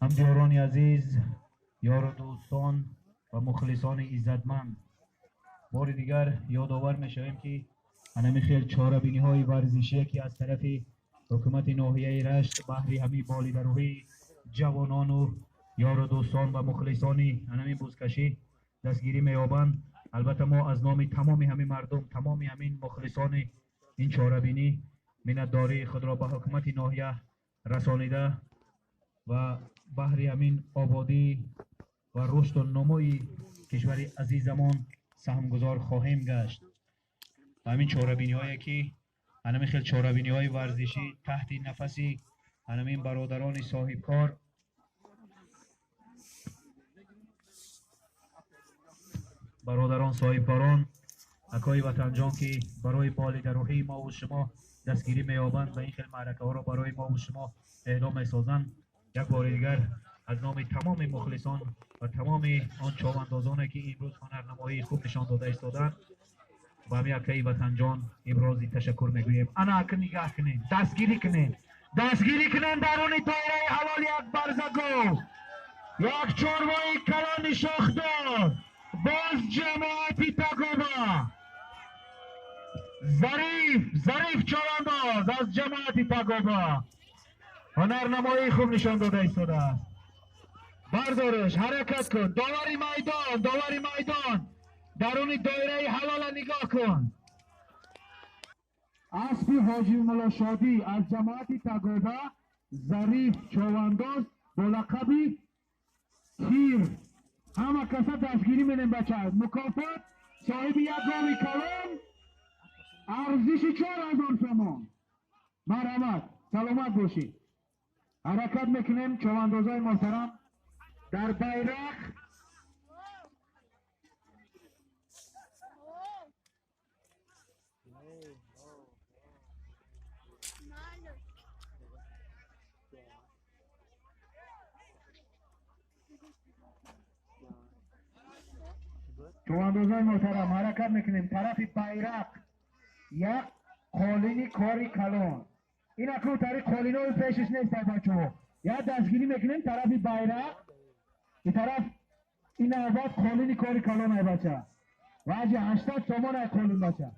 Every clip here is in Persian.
همجوران عزیز، یار و دوستان و مخلصان عزتمند، بار دیگر یادآور میشویم که همین خیل چاره‌بینی های ورزشی که از طرف حکومت ناحیه رشت بهر همین بالادروهی جوانان و یار و دوستان و مخلصان همین بزکشی دستگیری میابند. البته ما از نام تمام همین مردم، تمام همین مخلصان این چاره‌بینی منتداری خود را به حکومت ناحیه رسانیده و بهر همین آبادی و رشد و نموی کشور عزیزمان سهمگزار خواهیم گشت. همین چاره‌بینی هایی که همین خیلی چاره‌بینی های ورزشی تحت نفسی همین برادران صاحب کار، برادران صاحب کاران، اکای وطنجان که برای بالادروهی ما و شما دستگیری میابند و این خیلی معرکه ها را برای ما و شما اعلام میسازند. یک بار دیگر از نام تمام مخلصان و تمام آن چاواندازانی که امروز هنرنمایی خوب نشان داده ایستادند و همین اکای وطنجان ابراز تشکر میگوییم. انا اک نگاه کنین، دستگیری کنین درون دایره حلال یک برزگو، یک چوروی کلان شاخدار، باز جماعتی تگوبا، ظریف چوانداز از جماعتی تگوبا هنرنمایی خوب نشان داده ایستاده است. بردارش، حرکت کن، داوری میدان درون دایره حلال نگاه کن. اسبی حاجی ملا شادی از جماعتی تگوبا، ظریف چوانداز با لقبی تیر، همه کسا دستگیری میدیم بچه. مکافات صاحب یک گاوی کلان ارزش 4000 تومان. مرحمت، سلامت باشید. حرکت میکنیم چواندازای محترم در بیرق. چواندازای محترم حرکت میکنیم طرف بیرق، یک قالینی کاری کلان. این اکنون طریق قالین های پیشش نیست بچه ها. یا دستگیری میکنیم طرف بیرق، این طرف این آباد قالینی کاری کلان های بچه و اجی 80 تومان های قالین بچه.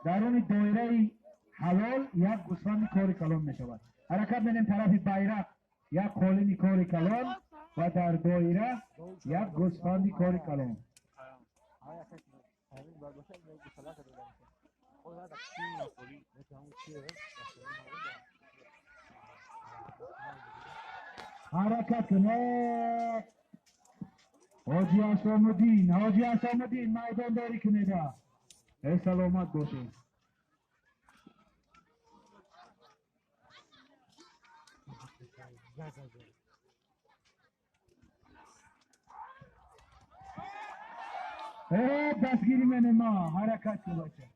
درون دایره حلال یک گوسفند کاری کلان میشود. حرکت میکنیم طرف بیرق، یک قالینی کاری کلان و در دایره یک گوسفند کاری کلان. حرکت کنه حاجی حسام الدین میدان داری کنیده. ای سلامت باشید. دستگیری منه ما حرکت کنه بچه.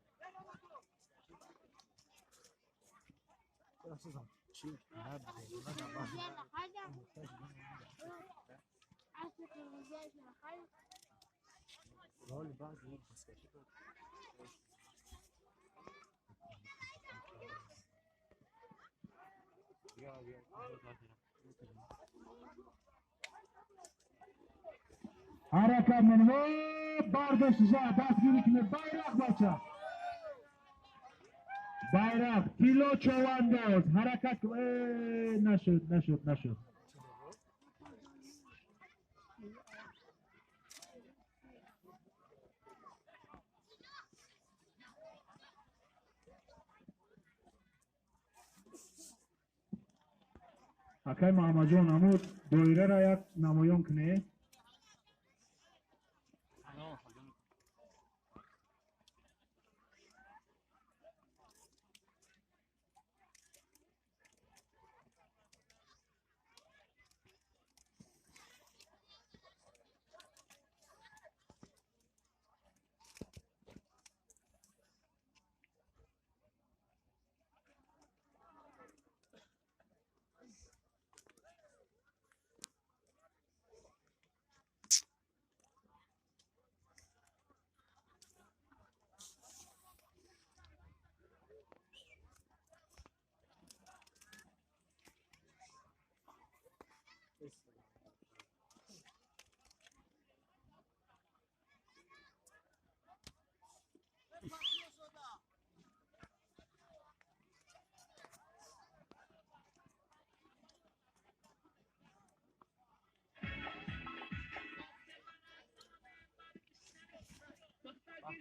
حرکت منه برداشت دستگیری کنه. بیرق بچه، بیرق کیلو چوانداز حرکت کنه. نشد. اکای محمد جان امود دایره را یک نمایان کنه.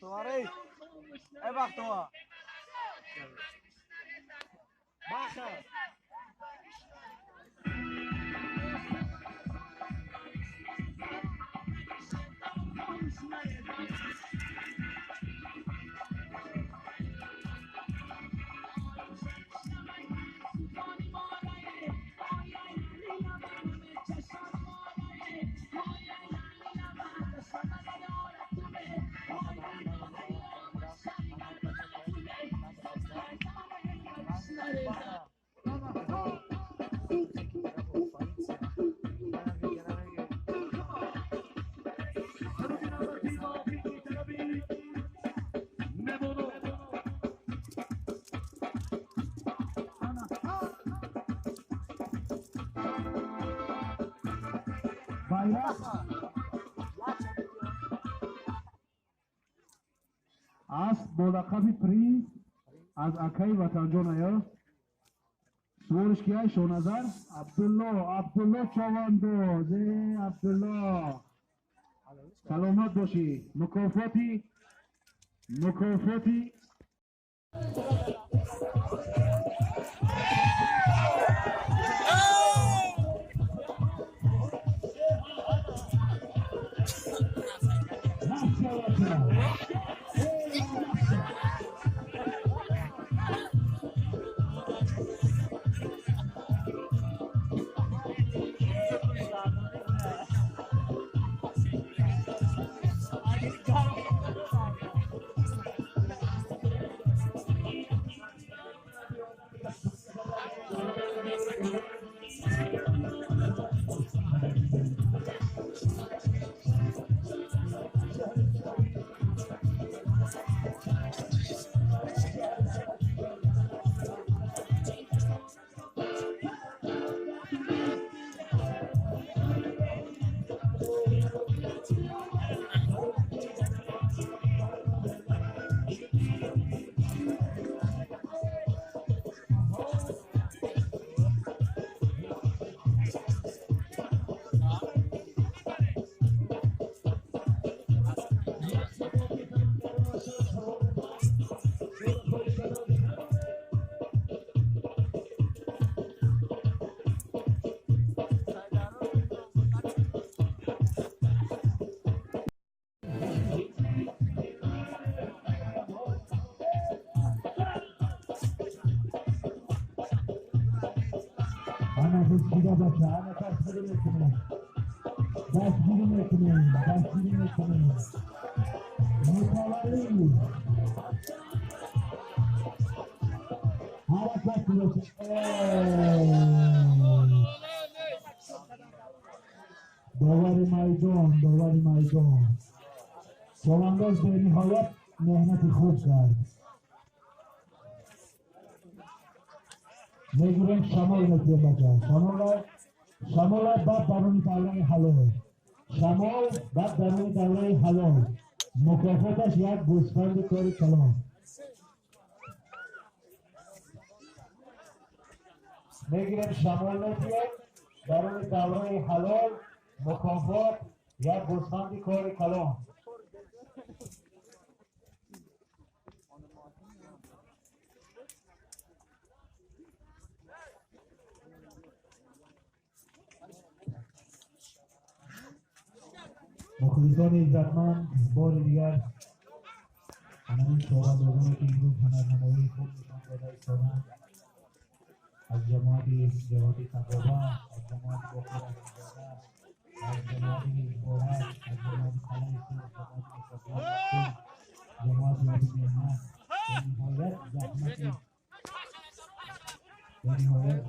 بختواری ای بختوار باشه اسب با لقب پرنس از اکای وطنجان آیا سوالش کیه شونظر عبدالله چواندوز عبدالله سلامت باشی مکافاتی Ana başı, ana tasviri metni. Tasviri metni. Mutavari. Harakat metni. Davari Maydon. Çavandoz به نهایت مهنت خوب کرد. میگیریم شمال نتیه بچه شمال بعد درون دوره حلال مکافاتش یک گوسفند کاری کلام میگیریم شمال نتیه درون دوره حلال مکافات یک گوسفند کاری کلام مخلصان عزتمند بار دیگر همین شورا دومی که امروز هنرنمایی خوب نشان داده ایستادند از جماعت جوادی تقابا از جماعت بخور از جماعت بورک از جماعت خلای سور جماعت یادی مهنت به نهایت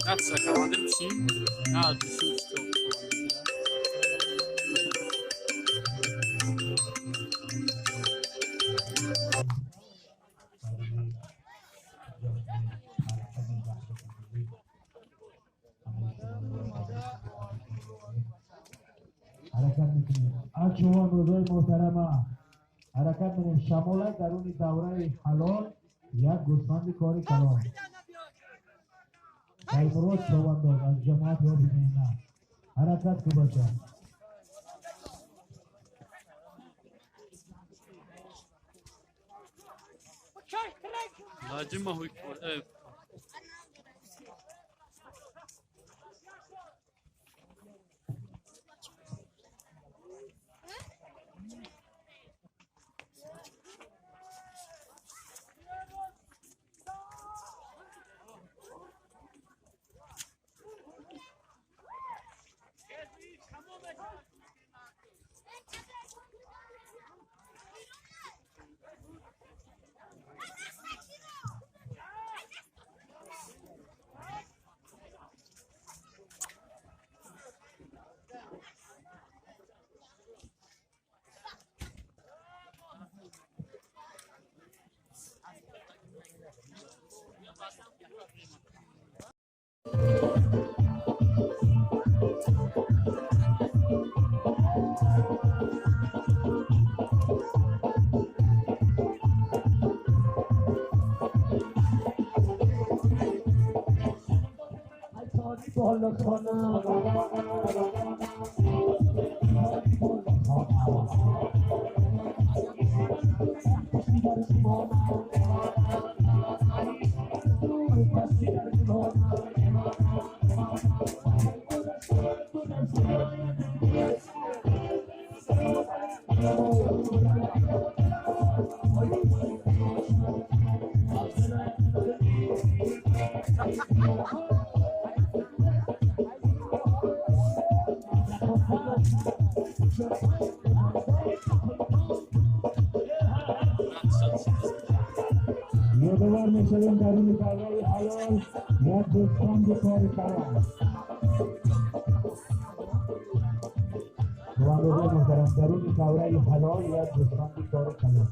Nasıl kavandır bir şey? Ne düşün işte. حرکت میکنیم از شما روزای محترمه حرکت میکنیم شمالک درون دوره حلال یک گوسفند کاری کلام قلمرو چوانداز از جماعت یاری مهنت حرکت کو باشد. لازم ما هو يكون یادآور می‌شویم درون کارهای حلال و دوستان به کار حرام. شنوندگان محترم، درون کارهای حلال و دوستان به کار حرام.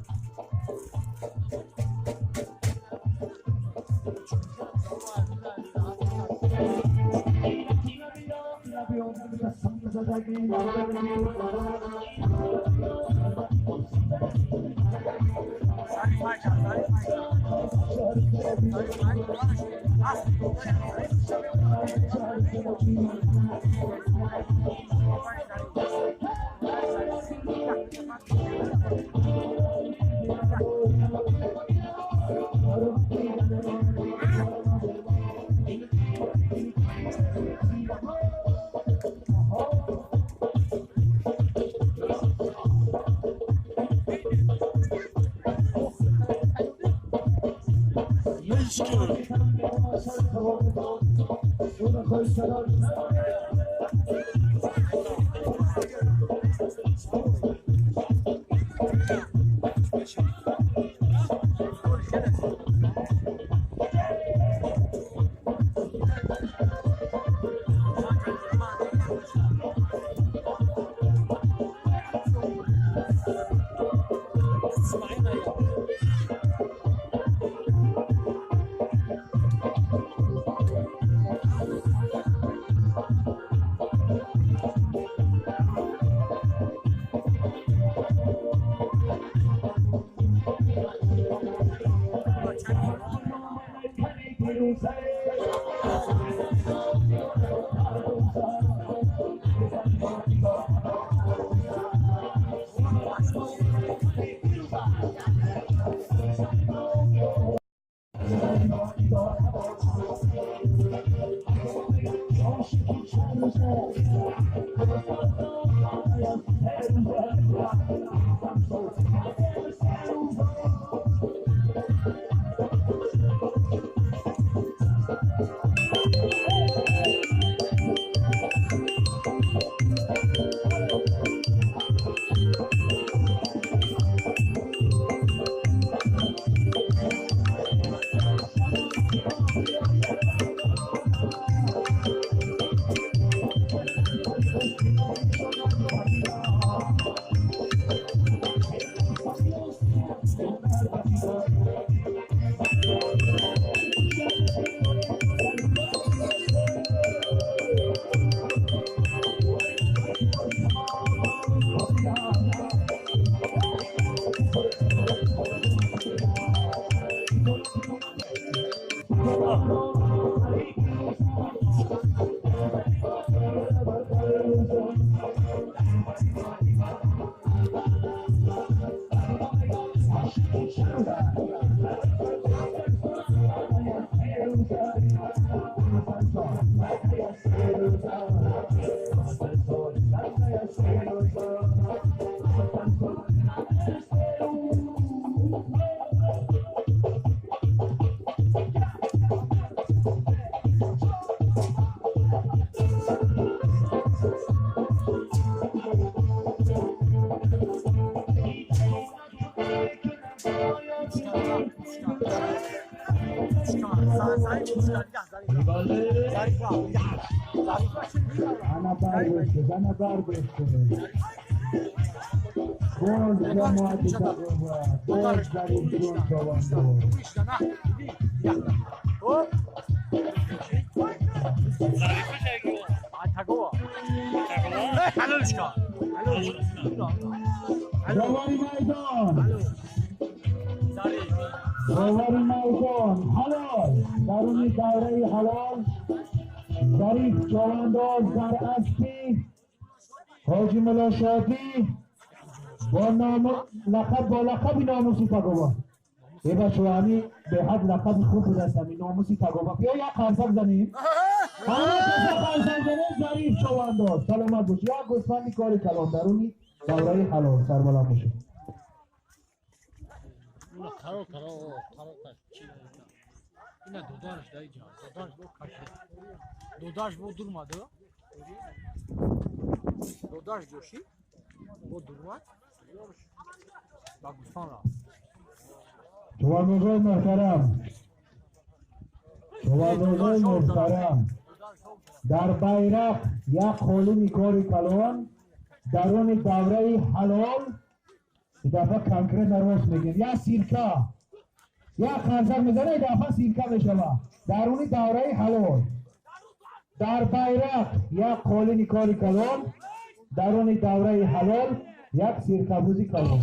زن بر بسته باز جماعت تقویه باز ظریف جون جواندو جواری میدان جواری میدان حلال درونی دوره حلال ظریف جواندار زر اسبی حاجی ملاشاتی با لقبی ناموسی تگوبا یه بچه همی به حد لقب خوب بودستمی ناموسی تگوبا بیا یک خرسک زنیم همه کسا خرسک زنیم ظریف جواندار سلامت باش یک گسفندی کاری کلان درونی دوره حلال سربلند باشه اینا دودارش دایی جان دودارش دو کشه دودارش bu durmadı dodaj joshi bu durmaz bak sonra جوانوزای محترم جوانوزای محترم در بیرق یک خالی کاری کلان درون دوره حلال این دفعه کنکرت نرواز میگیم یا سیرکه یا خرزک میزنه این دفعه سیرکه میشوه درون دوره حلال در بیرق یک خالی کاری کلان درون دوره حلال یک سیرکه بوزی کلان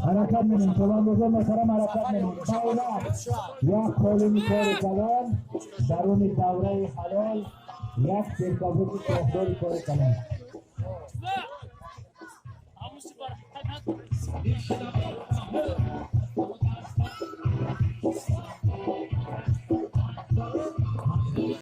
حرکت منیم جوان بزرگ محترم حرکت منیم یک خالی میکاری کلان درون دوره حلال یک سرکابوزی شاهداری کاری کلان